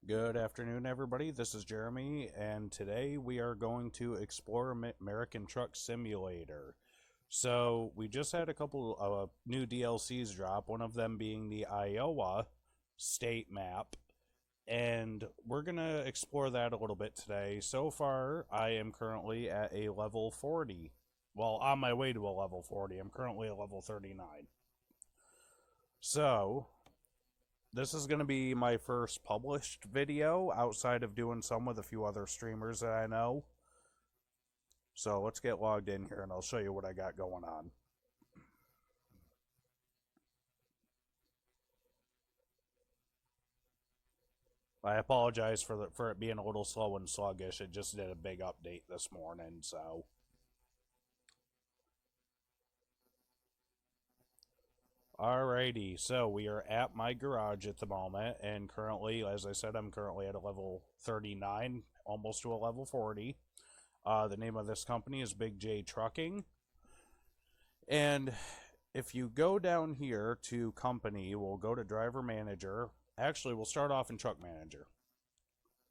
Good afternoon, everybody. This is Jeremy, and today we are going to explore American Truck Simulator. So, we just had a couple of new DLCs drop, one of them being the Iowa state map, and we're going to explore that a little bit today. So far, I am currently at a level 40. Well, on my way to a level 40. I'm currently at level 39. So, this is going to be my first published video outside of doing some with a few other streamers that I know. So let's get logged in here and I'll show you what I got going on. I apologize for it being a little slow and sluggish. It just did a big update this morning, so. Alrighty, so we are at my garage at the moment, and currently, as I said, I'm currently at a level 39, almost to a level 40. The name of this company is Big J Trucking. And if you go down here to company, we'll go to driver manager. Actually, we'll start off in truck manager.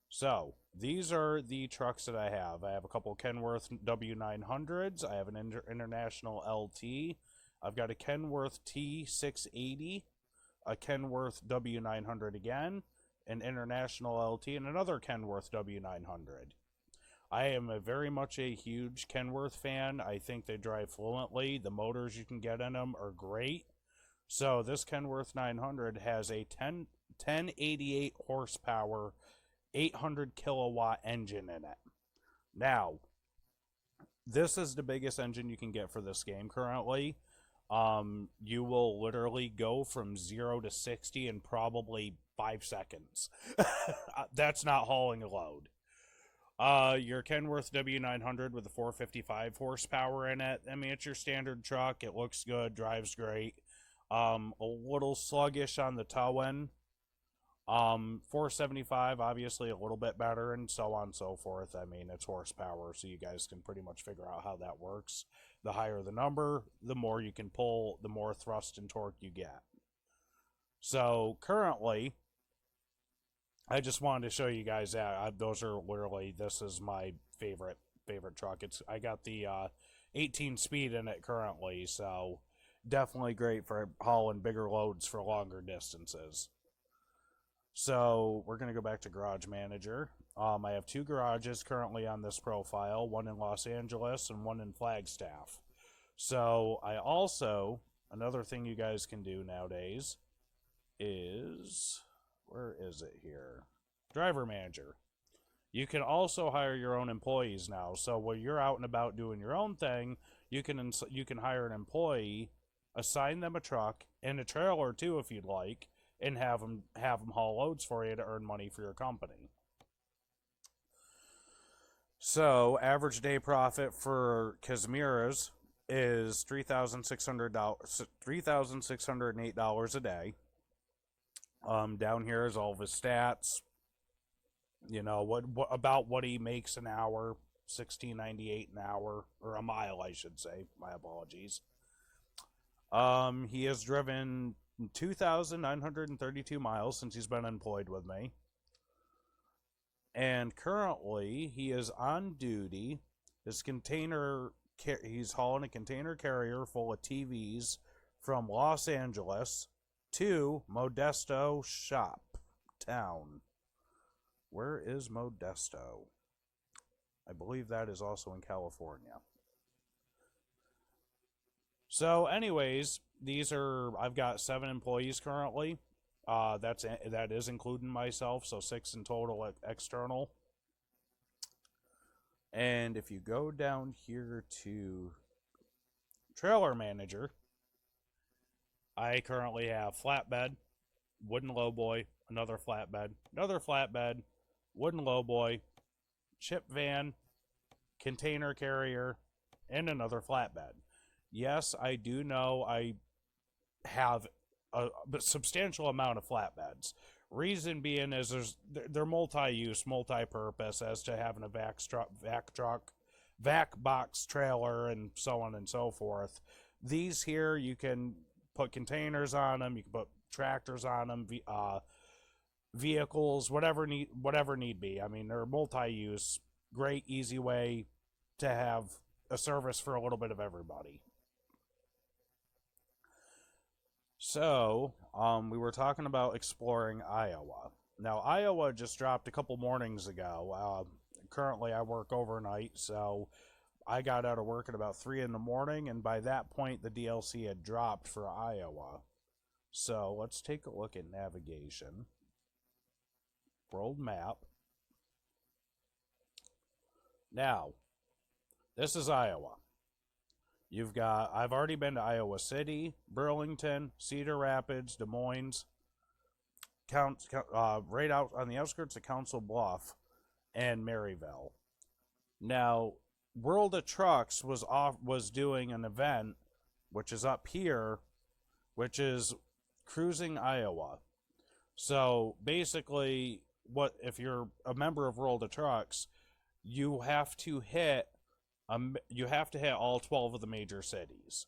So, these are the trucks that I have. I have a couple Kenworth W900s. I have an International LT. I've got a Kenworth T680, a Kenworth W900 again, an International LT, and another Kenworth W900. I am very much a huge Kenworth fan. I think they drive fluently. The motors you can get in them are great. So this Kenworth 900 has a 1088 horsepower, 800 kilowatt engine in it. Now, this is the biggest engine you can get for this game currently. You will literally go from 0 to 60 in probably 5 seconds. That's not hauling a load. Your Kenworth W900 with a 455 horsepower in it. I mean, it's your standard truck. It looks good, drives great. A little sluggish on the towing. 475, obviously a little bit better, and so on and so forth. I mean, it's horsepower, so you guys can pretty much figure out how that works. The higher the number, the more you can pull, the more thrust and torque you get. So, currently, I just wanted to show you guys that. Those are literally, this is my favorite truck. I got the 18 speed in it currently, so definitely great for hauling bigger loads for longer distances. So we're going to go back to Garage Manager. I have 2 garages currently on this profile, one in Los Angeles and one in Flagstaff. So I also, another thing you guys can do nowadays is, where is it here? Driver Manager. You can also hire your own employees now. So when you're out and about doing your own thing, you can hire an employee, assign them a truck and a trailer too if you'd like, and have them haul loads for you to earn money for your company. So, average day profit for Kazmira's is $3,608 a day. Down here is all of his stats. You know what about what he makes an hour, $16.98 an hour, or a mile, I should say. My apologies. He has driven 2,932 miles since he's been employed with me. And currently, he is on duty. He's hauling a container carrier full of TVs from Los Angeles to Modesto Shop Town. Where is Modesto? I believe that is also in California. So, anyways, I've got 7 employees currently. That is including myself, so 6 in total external. And if you go down here to Trailer Manager, I currently have flatbed, wooden lowboy, another flatbed, wooden lowboy, chip van, container carrier, and another flatbed. Yes, I do know I have a substantial amount of flatbeds. Reason being is they're multi-use, multi-purpose, as to having a vac truck, vac box trailer, and so on and so forth. These here, you can put containers on them, you can put tractors on them, vehicles, whatever need be. I mean, they're multi-use, great, easy way to have a service for a little bit of everybody. So, we were talking about exploring Iowa. Now, Iowa just dropped a couple mornings ago. Currently, I work overnight, so I got out of work at about 3 in the morning, and by that point, the DLC had dropped for Iowa. So, let's take a look at navigation. World map. Now, this is Iowa. I've already been to Iowa City, Burlington, Cedar Rapids, Des Moines, right out on the outskirts of Council Bluff, and Maryville. Now, World of Trucks was doing an event, which is up here, which is Cruising Iowa. So basically, if you're a member of World of Trucks, you have to hit all 12 of the major cities.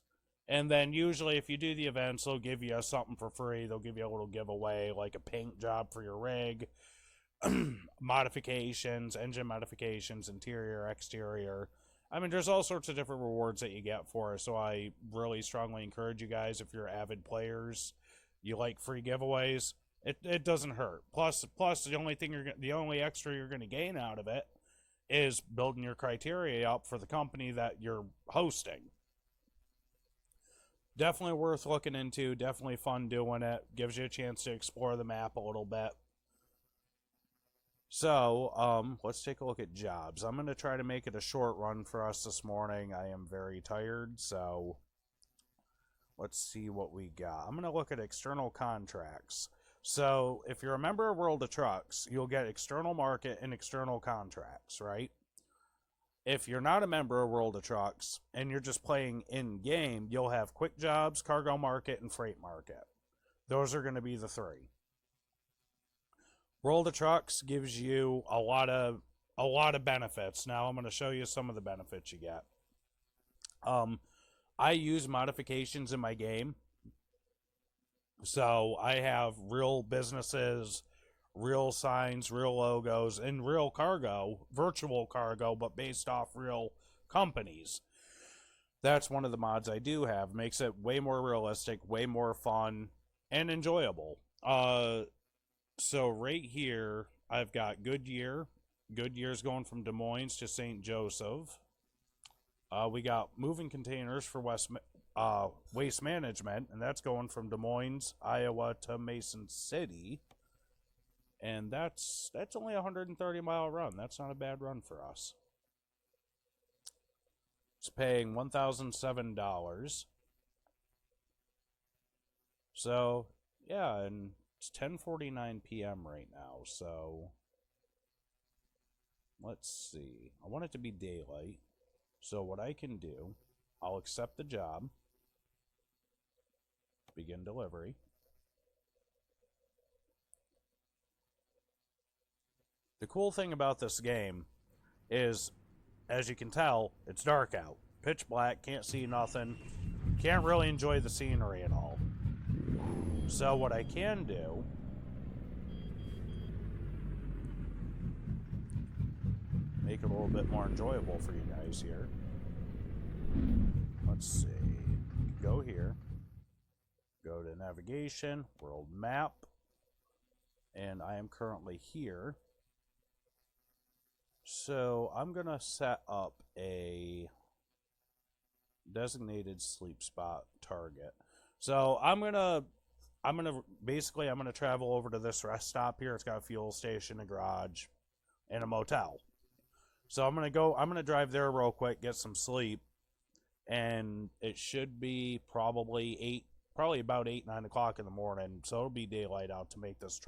And then usually if you do the events, they'll give you something for free. They'll give you a little giveaway, like a paint job for your rig, modifications, engine modifications, interior, exterior. I mean, there's all sorts of different rewards that you get for it. So I really strongly encourage you guys, if you're avid players, you like free giveaways, it doesn't hurt. Plus the only extra you're going to gain out of it is building your criteria up for the company that you're hosting. Definitely worth looking into. Definitely fun doing it. Gives you a chance to explore the map a little bit. So, let's take a look at jobs. I'm going to try to make it a short run for us this morning. I am very tired, so let's see what we got. I'm going to look at external contracts. So, if you're a member of World of Trucks, you'll get external market and external contracts, right? If you're not a member of World of Trucks and you're just playing in-game, you'll have quick jobs, cargo market, and freight market. Those are going to be the three. World of Trucks gives you a lot of benefits. Now I'm going to show you some of the benefits you get. I use modifications in my game. So I have real businesses, real signs, real logos, and real cargo, virtual cargo, but based off real companies. That's one of the mods I do have. Makes it way more realistic, way more fun, and enjoyable. So right here, I've got Goodyear. Goodyear's going from Des Moines to St. Joseph. We got moving containers for Waste Management, and that's going from Des Moines, Iowa to Mason City. And that's only a 130-mile run. That's not a bad run for us. It's paying $1,007. So, yeah, and it's 10:49 p.m. right now, so let's see. I want it to be daylight. So what I can do, I'll accept the job. Begin delivery. The cool thing about this game is, as you can tell, it's dark out. Pitch black, can't see nothing. Can't really enjoy the scenery at all. So what I can do, make it a little bit more enjoyable for you guys here. Let's see. Go here. Go to navigation, world map. And I am currently here. So I'm going to set up a designated sleep spot target. So I'm going to travel over to this rest stop here. It's got a fuel station, a garage, and a motel. So I'm going to drive there real quick, get some sleep, and it should be probably about 8, 9 o'clock in the morning. So it'll be daylight out to make this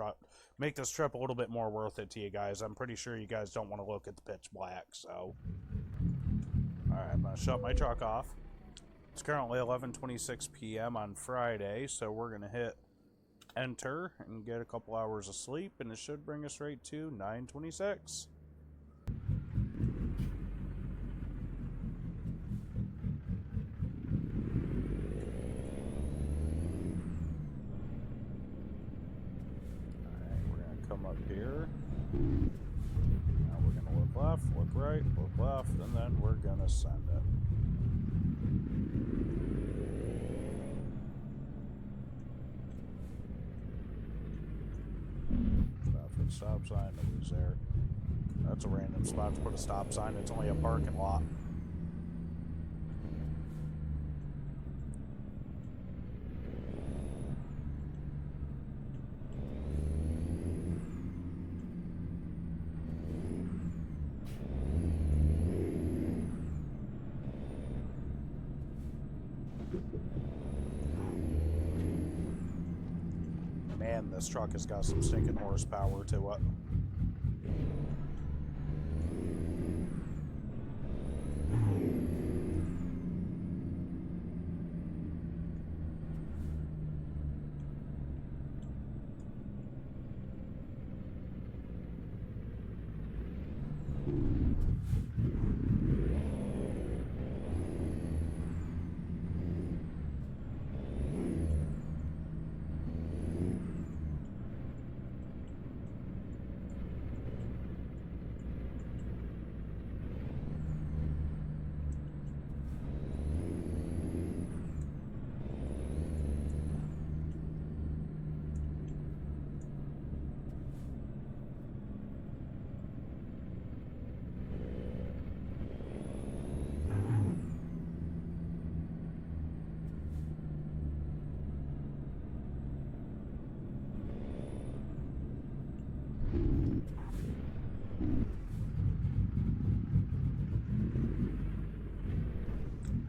trip a little bit more worth it to you guys. I'm pretty sure you guys don't want to look at the pitch black. So, all right, I'm going to shut my truck off. It's currently 11:26 p.m. on Friday, so we're going to hit enter and get a couple hours of sleep, and it should bring us right to 9:26. come up here. Now we're gonna look left, look right, look left, and then we're gonna send it. Traffic stop sign, nobody's there. That's a random spot to put a stop sign. It's only a parking lot. Man, this truck has got some stinking horsepower to it.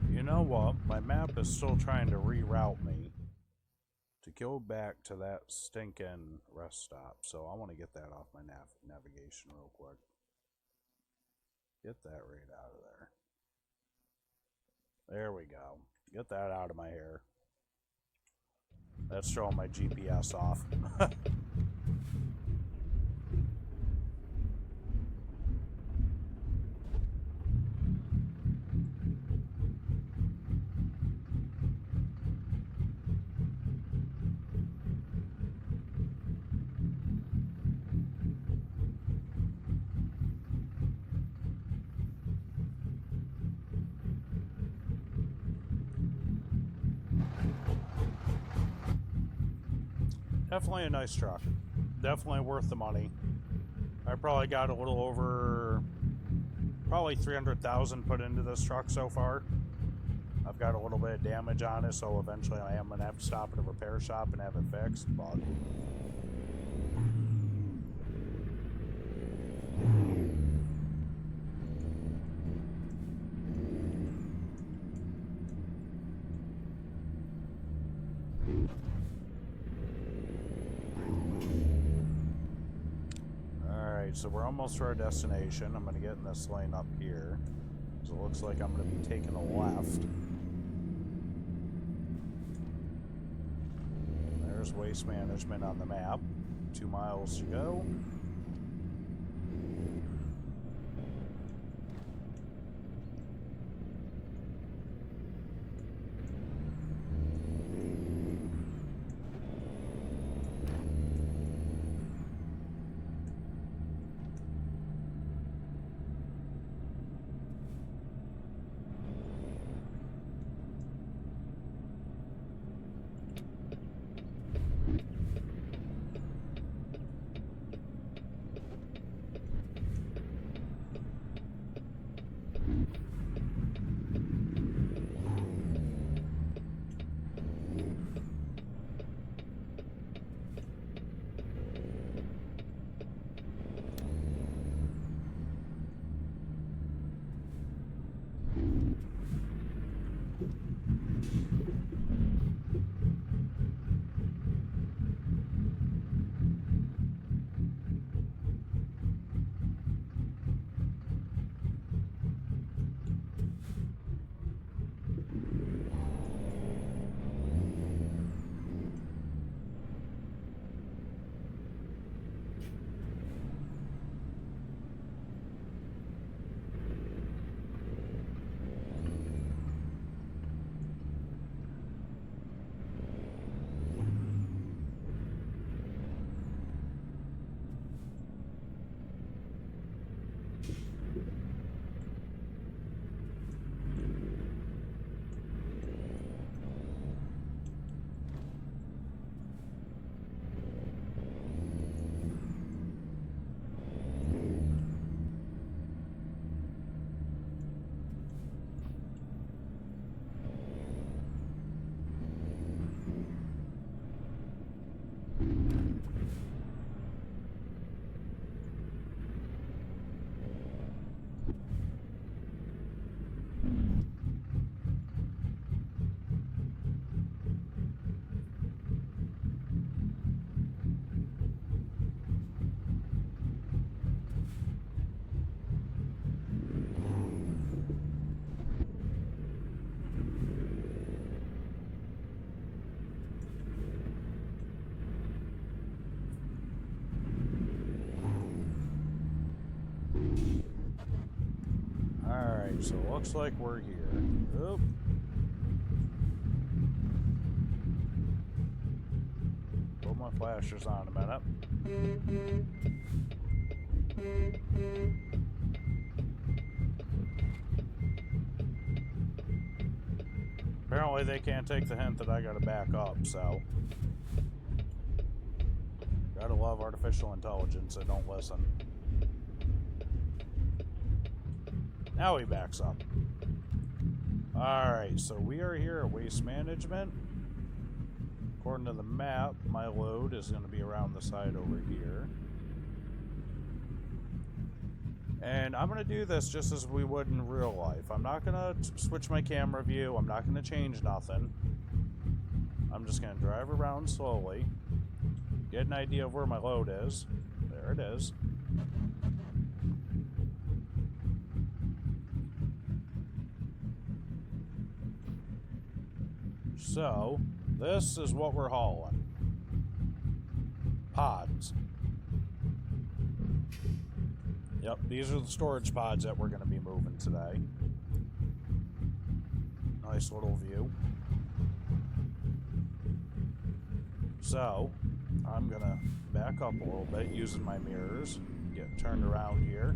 You know what? My map is still trying to reroute me to go back to that stinking rest stop. So I want to get that off my navigation real quick. Get that right out of there. There we go. Get that out of my hair. That's throwing my GPS off. Definitely a nice truck. Definitely worth the money. I probably got a little over, probably 300,000 put into this truck so far. I've got a little bit of damage on it, so eventually I am going to have to stop at a repair shop and have it fixed, but so we're almost to our destination. I'm going to get in this lane up here. So it looks like I'm going to be taking a left. There's Waste Management on the map. 2 miles to go. Alright, so it looks like we're here. Oop. Put my flashers on a minute. Apparently they can't take the hint that I gotta back up, so... Gotta love artificial intelligence, they don't listen. Now he backs up. Alright, so we are here at Waste Management. According to the map, my load is going to be around the side over here. And I'm going to do this just as we would in real life. I'm not going to switch my camera view. I'm not going to change nothing. I'm just going to drive around slowly. Get an idea of where my load is. There it is. So, this is what we're hauling. Pods. Yep, these are the storage pods that we're going to be moving today. Nice little view. So, I'm going to back up a little bit using my mirrors. Get turned around here.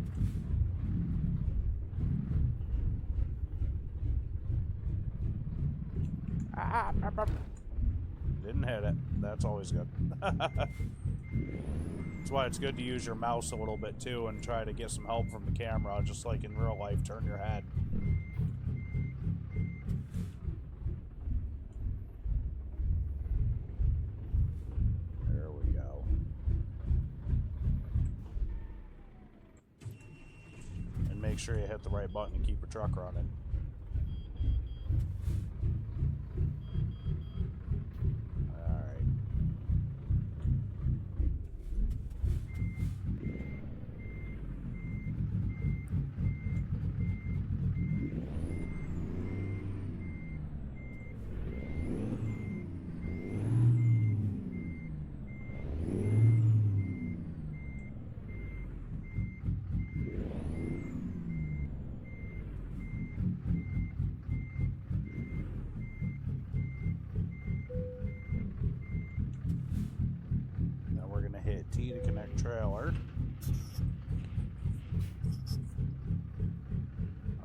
Didn't hit it. That's always good. That's why it's good to use your mouse a little bit too and try to get some help from the camera, just like in real life. Turn your head. There we go. And make sure you hit the right button to keep your truck running. T to connect trailer.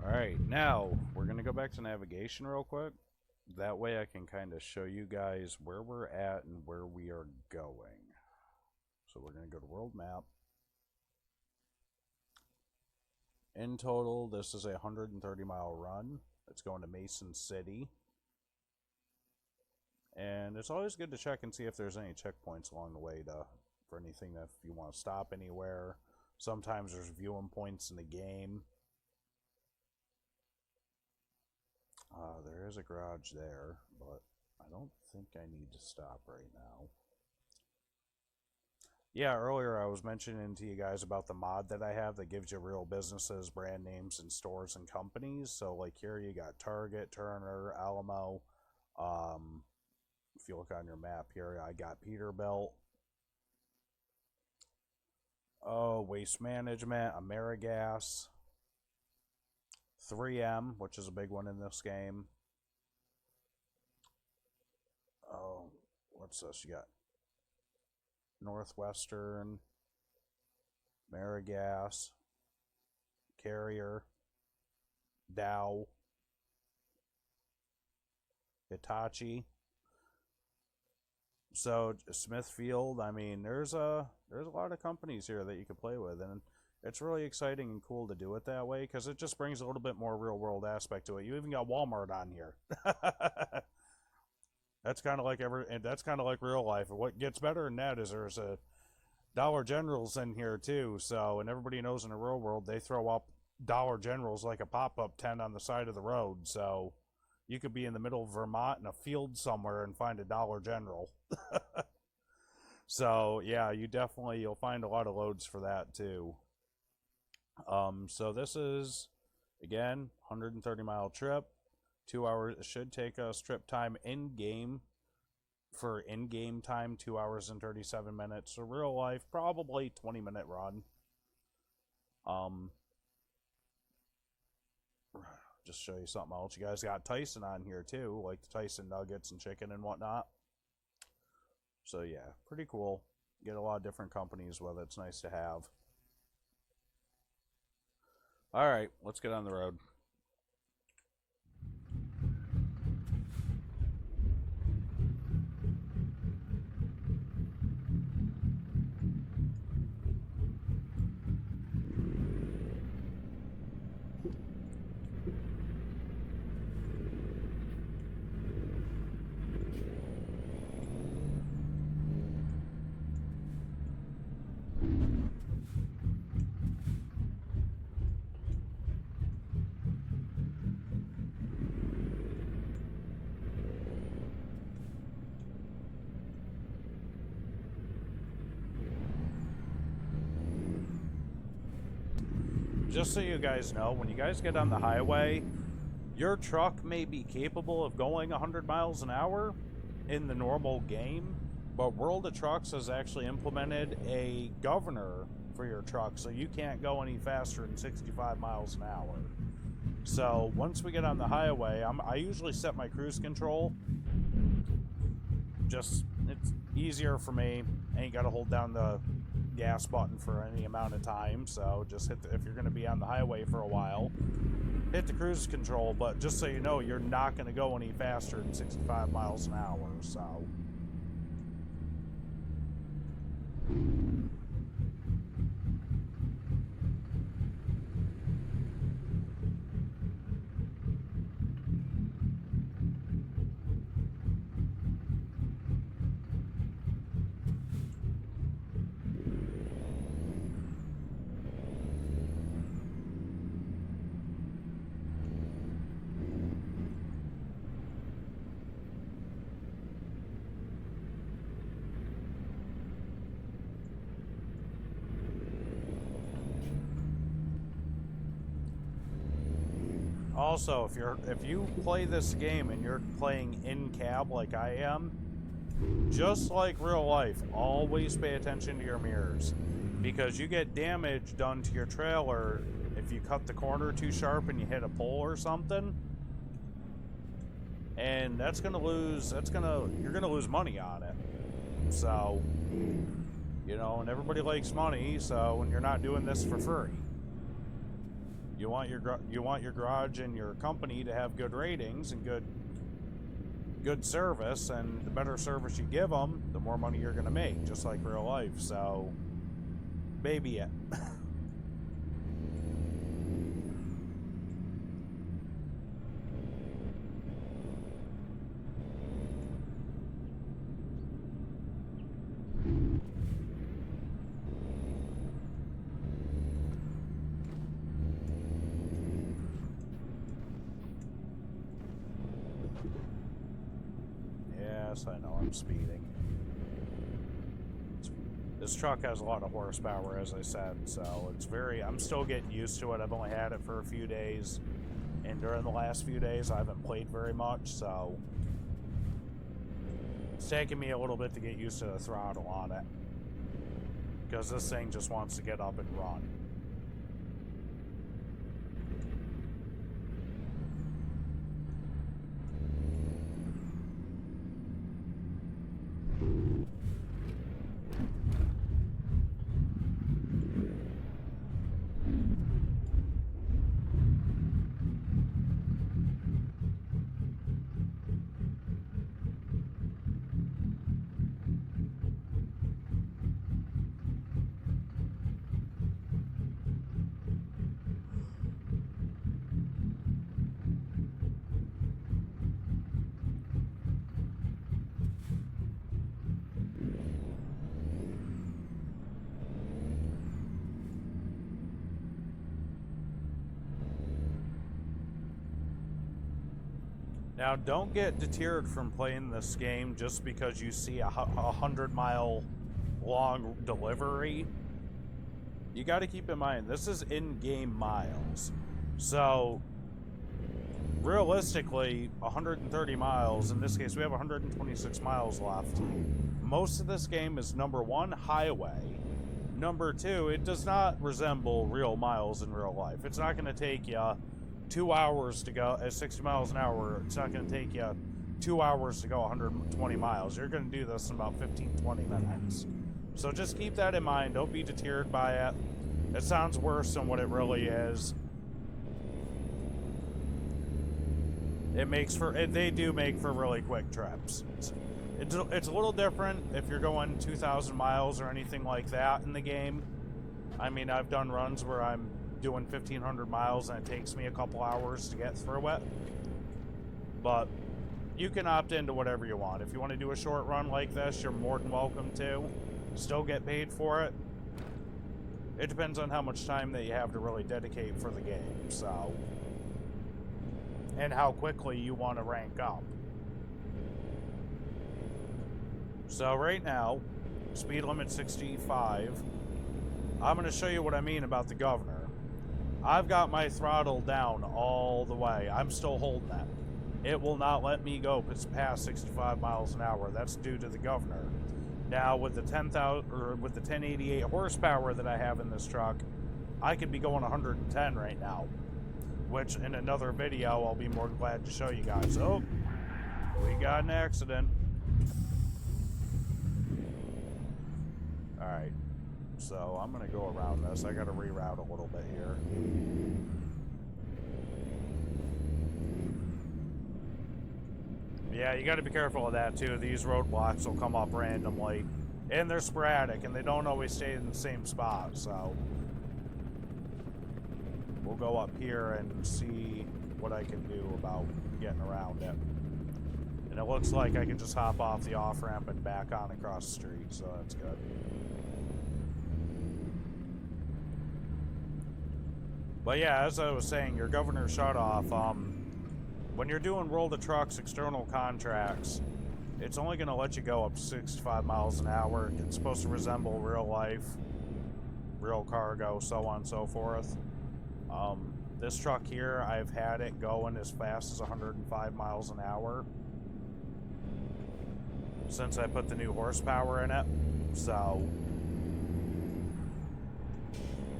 Alright, now we're going to go back to navigation real quick. That way I can kind of show you guys where we're at and where we are going. So we're going to go to world map. In total, this is a 130-mile run. It's going to Mason City. And it's always good to check and see if there's any checkpoints along the way for anything that if you want to stop anywhere. Sometimes there's viewing points in the game. There is a garage there, but I don't think I need to stop right now. Yeah, earlier I was mentioning to you guys about the mod that I have that gives you real businesses, brand names, and stores and companies. So like here you got Target, Turner, Alamo. If you look on your map here, I got Peterbilt. Oh, Waste Management, AmeriGas, 3M, which is a big one in this game. Oh, what's this? You got Northwestern, AmeriGas, Carrier, Dow, Hitachi. So Smithfield, I mean, there's a lot of companies here that you can play with, and it's really exciting and cool to do it that way because it just brings a little bit more real world aspect to it. You even got Walmart on here. That's kind of like that's kind of like real life. And what gets better than that is there's a Dollar Generals in here too. So, and everybody knows in the real world they throw up Dollar Generals like a pop-up tent on the side of the road. So you could be in the middle of Vermont in a field somewhere and find a Dollar General. So yeah, you'll find a lot of loads for that too. So this is again 130-mile trip, 2 hours. It should take us trip time in game for in-game time 2 hours and 37 minutes. So real life probably 20-minute run. just show you something else. You guys got Tyson on here too, like the Tyson nuggets and chicken and whatnot. So yeah, pretty cool. Get a lot of different companies with it. It's nice to have. All right, let's get on the road. Just so you guys know, when you guys get on the highway, your truck may be capable of going 100 miles an hour in the normal game, but World of Trucks has actually implemented a governor for your truck, so you can't go any faster than 65 miles an hour. So once we get on the highway, I usually set my cruise control. Just, it's easier for me. I ain't got to hold down the gas button for any amount of time, so just hit if you're going to be on the highway for a while, hit the cruise control. But just so you know, you're not going to go any faster than 65 miles an hour. So also, if you play this game and you're playing in cab like I am, just like real life, always pay attention to your mirrors, because you get damage done to your trailer if you cut the corner too sharp and you hit a pole or something, and you're gonna lose money on it. So, you know, and everybody likes money, so when you're not doing this for free. You want your garage and your company to have good ratings and good service, and the better service you give them, the more money you're going to make, just like real life. So, baby it. Yes, I know I'm speeding. This truck has a lot of horsepower, as I said, so I'm still getting used to it. I've only had it for a few days, and during the last few days I haven't played very much, so it's taking me a little bit to get used to the throttle on it, because this thing just wants to get up and run. Now, don't get deterred from playing this game just because you see a 100-mile long delivery. You got to keep in mind, this is in-game miles. So, realistically, 130 miles, in this case we have 126 miles left. Most of this game is, number one, highway. Number two, it does not resemble real miles in real life. It's not going to take you 2 hours to go at 60 miles an hour. It's not going to take you 2 hours to go 120 miles. You're going to do this in about 15-20 minutes. So just keep that in mind. Don't be deterred by it. It sounds worse than what it really is. They do make for really quick trips. It's a little different if you're going 2,000 miles or anything like that in the game. I mean, I've done runs where I'm doing 1,500 miles and it takes me a couple hours to get through it. But you can opt into whatever you want. If you want to do a short run like this, you're more than welcome to. Still get paid for it. It depends on how much time that you have to really dedicate for the game, so. And how quickly you want to rank up. So right now, speed limit 65. I'm going to show you what I mean about the governor. I've got my throttle down all the way. I'm still holding it. It will not let me go past 65 miles an hour. That's due to the governor. Now with the 1088 horsepower that I have in this truck, I could be going 110 right now. Which in another video I'll be more than glad to show you guys. Oh, we got an accident. Alright, so I'm gonna go around this. I gotta reroute a little bit here. Yeah, you gotta be careful of that too. These roadblocks will come up randomly. And they're sporadic, and they don't always stay in the same spot, so. We'll go up here and see what I can do about getting around it. And it looks like I can just hop off the off-ramp and back on across the street, so that's good. But yeah, as I was saying, your governor shut off. When you're doing World of Trucks external contracts, it's only going to let you go up to 65 miles an hour. It's supposed to resemble real life, real cargo, so on and so forth. This truck here, I've had it going as fast as 105 miles an hour since I put the new horsepower in it. So,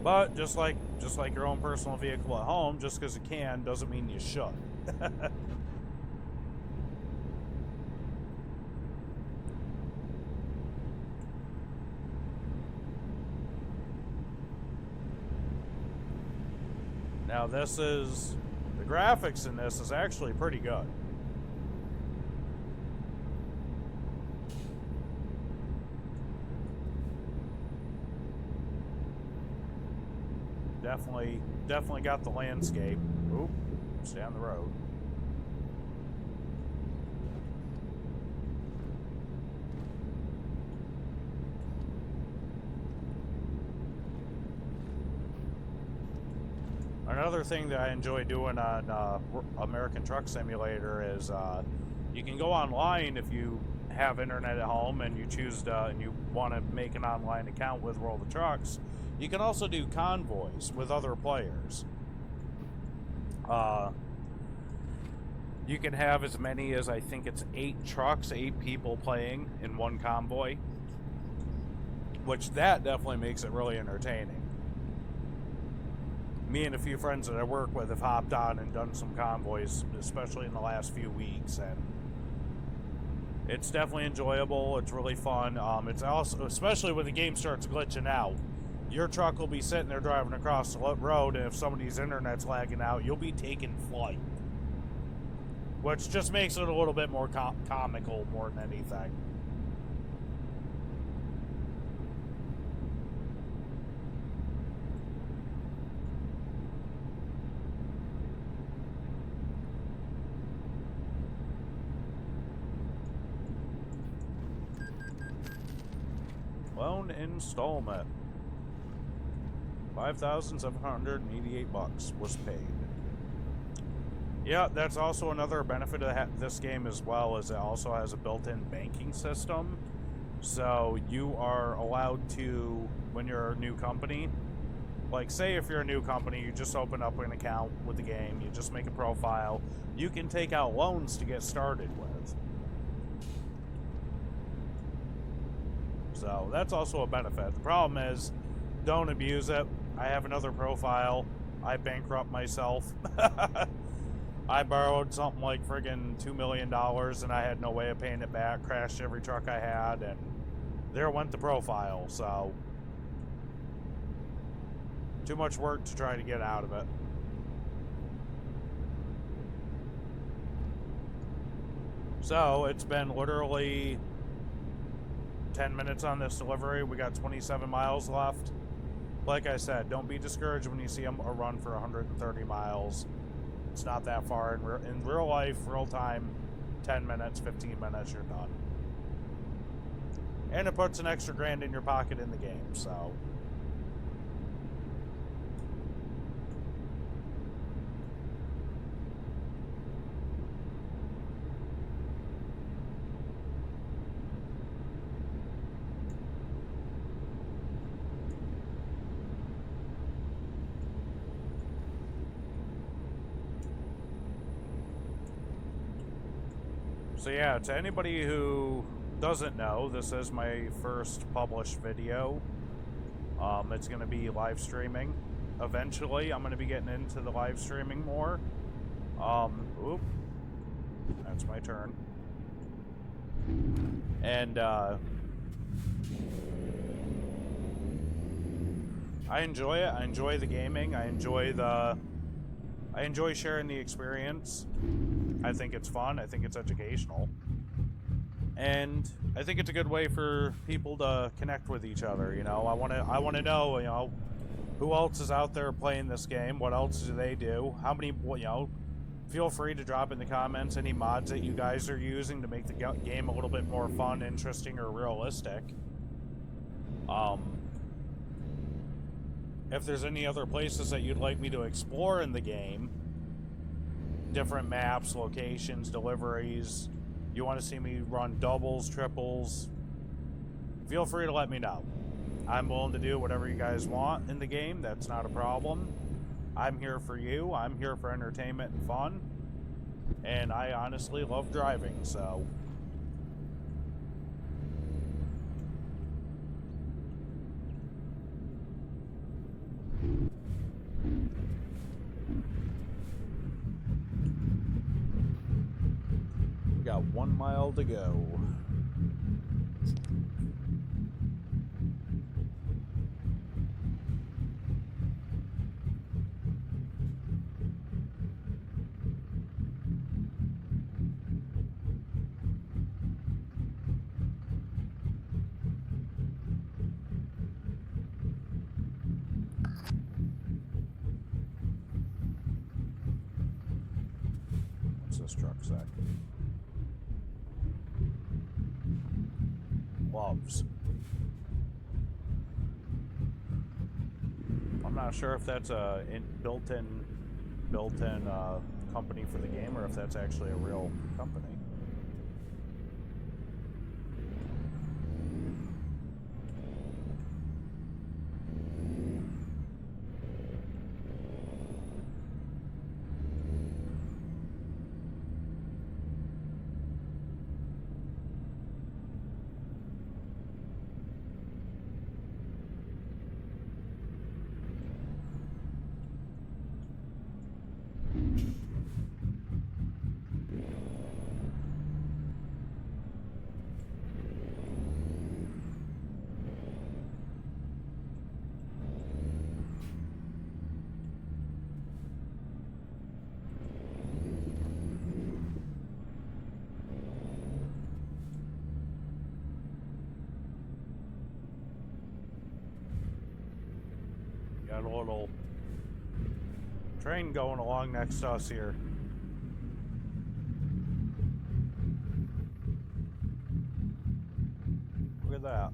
but just like your own personal vehicle at home, just because it can doesn't mean you should. Now the graphics in this is actually pretty good. Definitely got the landscape. Oop, stay on the road. Another thing that I enjoy doing on American Truck Simulator is you can go online if you have internet at home and you choose to, and you want to make an online account with World of Trucks. You can also do convoys with other players. You can have as many as, I think it's 8 trucks, 8 people playing in one convoy, which that definitely makes it really entertaining. Me and a few friends that I work with have hopped on and done some convoys, especially in the last few weeks, and it's definitely enjoyable. It's really fun. It's also, especially when the game starts glitching out, your truck will be sitting there driving across the road, and if somebody's internet's lagging out, you'll be taking flight, which just makes it a little bit more comical more than anything. Loan installment. $5,788 was paid. Yeah, that's also another benefit of this game as well, is it also has a built-in banking system. So you are allowed to, when you're a new company, like say if you're a new company, you just open up an account with the game, you just make a profile, you can take out loans to get started with. So that's also a benefit. The problem is, don't abuse it. I have another profile. I bankrupt myself. I borrowed something like friggin' $2 million and I had no way of paying it back, crashed every truck I had, and there went the profile, so too much work to try to get out of it. So it's been literally 10 minutes on this delivery. We got 27 miles left. Like I said, don't be discouraged when you see a run for 130 miles. It's not that far. In real life, real time, 10 minutes, 15 minutes, you're done. And it puts an extra grand in your pocket in the game, so. So yeah, to anybody who doesn't know, this is my first published video. It's going to be live streaming. Eventually, I'm going to be getting into the live streaming more. Oop. That's my turn. And, I enjoy it. I enjoy the gaming. I enjoy sharing the experience. I think it's fun. I think it's educational. And I think it's a good way for people to connect with each other, you know. I want to know, you know, who else is out there playing this game? What else do they do? How many, you know, feel free to drop in the comments any mods that you guys are using to make the game a little bit more fun, interesting, or realistic. If there's any other places that you'd like me to explore in the game, different maps, locations, deliveries, you want to see me run doubles, triples, feel free to let me know. I'm willing to do whatever you guys want in the game. That's not a problem. I'm here for you. I'm here for entertainment and fun. And I honestly love driving, so. We got 1 mile to go. What's this truck say? Loves. I'm not sure if that's a built-in company for the game or if that's actually a real company. Got a little train going along next to us here. Look at that.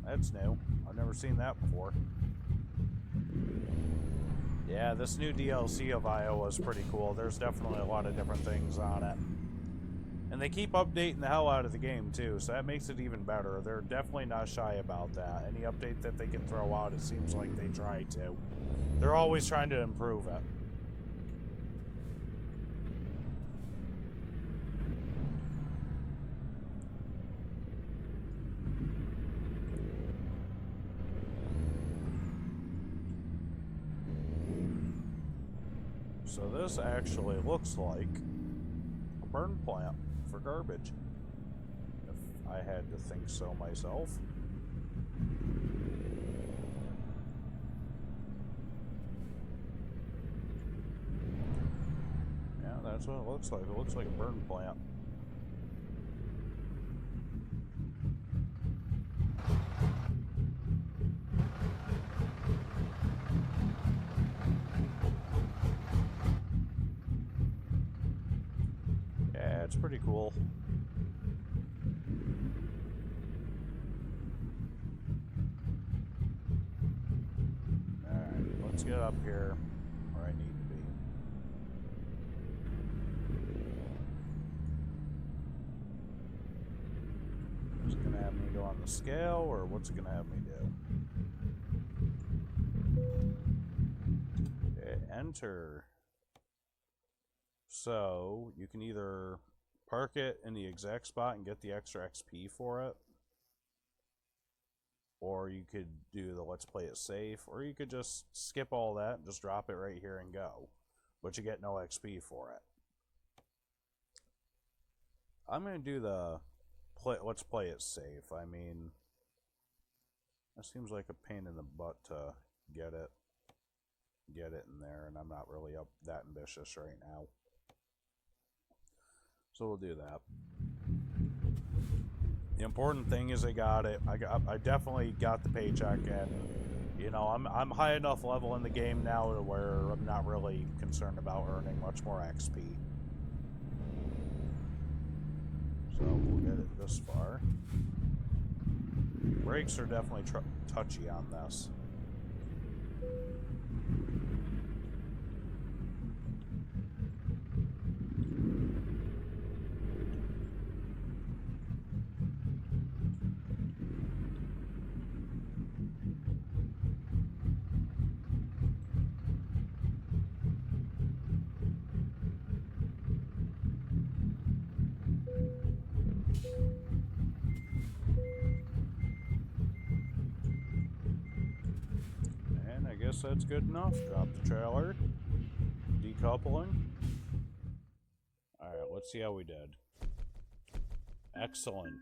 That's new. I've never seen that before. Yeah, this new DLC of Iowa is pretty cool. There's definitely a lot of different things on it. And they keep updating the hell out of the game, too, so that makes it even better. They're definitely not shy about that. Any update that they can throw out, it seems like they try to. They're always trying to improve it. So this actually looks like a burn plant for garbage, if I had to think so myself. Yeah, that's what it looks like. It looks like a burn plant. Yeah, it's pretty cool. Alright, let's get up here where I need to be. Is it gonna have me go on the scale, or what's it gonna have me do? Okay, enter. So, you can either park it in the exact spot and get the extra XP for it, or you could do the let's play it safe, or you could just skip all that and just drop it right here and go, but you get no XP for it. I'm going to do the let's play it safe. I mean, that seems like a pain in the butt to get it in there, and I'm not really up that ambitious right now. So we'll do that. The important thing is I got it. I definitely got the paycheck, and you know, I'm high enough level in the game now to where I'm not really concerned about earning much more XP. So we'll get it this far. Brakes are definitely touchy on this. That's good enough. Drop the trailer. Decoupling. Alright, let's see how we did. Excellent.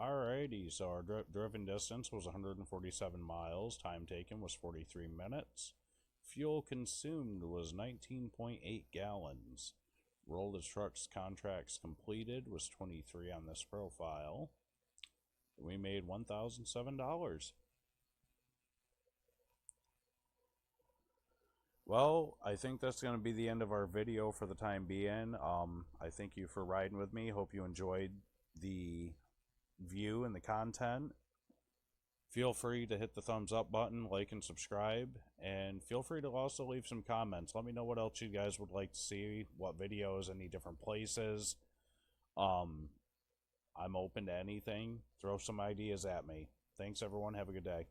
Alrighty, so our driven distance was 147 miles. Time taken was 43 minutes. Fuel consumed was 19.8 gallons. Roll the truck's contracts completed was 23 on this profile. We made $1,007. Well, I think that's going to be the end of our video for the time being. I thank you for riding with me. Hope you enjoyed the view and the content. Feel free to hit the thumbs up button, like and subscribe, and feel free to also leave some comments. Let me know what else you guys would like to see, what videos, any different places. I'm open to anything. Throw some ideas at me. Thanks, everyone. Have a good day.